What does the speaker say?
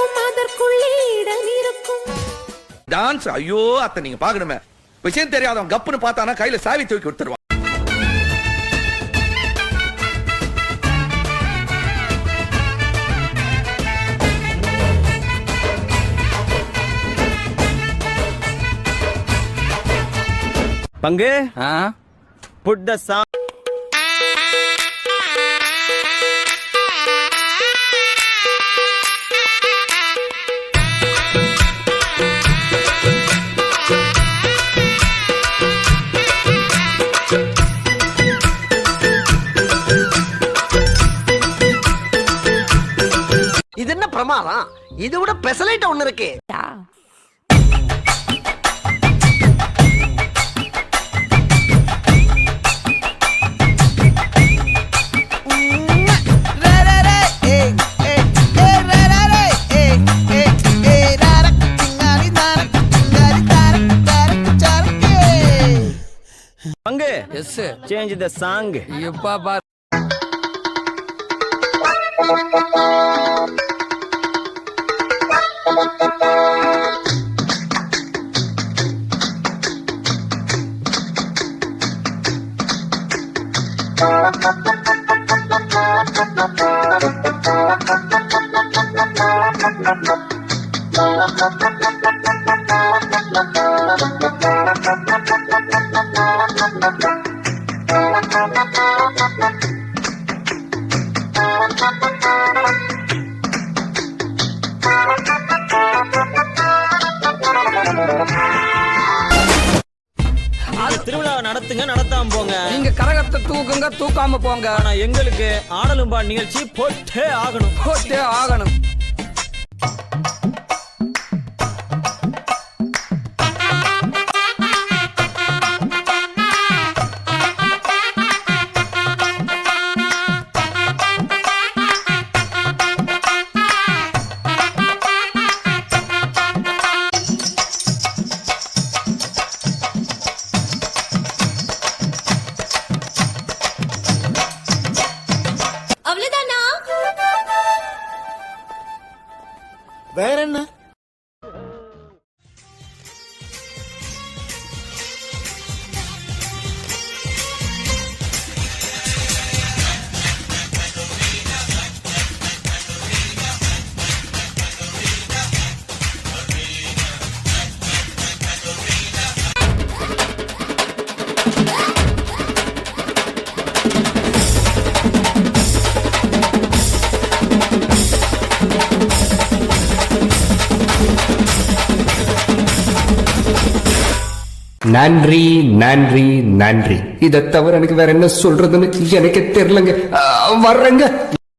இருக்கும் அதற்குள்ளே இடம் இருக்கும். டான்ஸ் ஐயோ அத்தை நீங்க பாக்கணுமே. விஷயம் தெரியாதவன் கப்புன்னு பார்த்தானா கையில சாவி தூக்கி கொடுத்துருவான். பங்கு புட் த சாங். இது என்ன பிரமாதம்? இது விட பெசலைட் ஒண்ணு இருக்கு. பங்கு சேஞ்ச் த சாங். இப்ப பாரு திருவிழா நடத்துங்க, நடத்தாம போங்க. நீங்க கரகத்தை தூக்குங்க, தூக்காம போங்க. ஆனா எங்களுக்கு ஆடலும்பா நிகழ்ச்சி போட்டே ஆகணும், போட்டே ஆகணும். வேற என்ன? நன்றி நன்றி நன்றி. இதை தவிர எனக்கு வேற என்ன சொல்றதுன்னு எனக்கு தெரியலங்க. வர்றேங்க.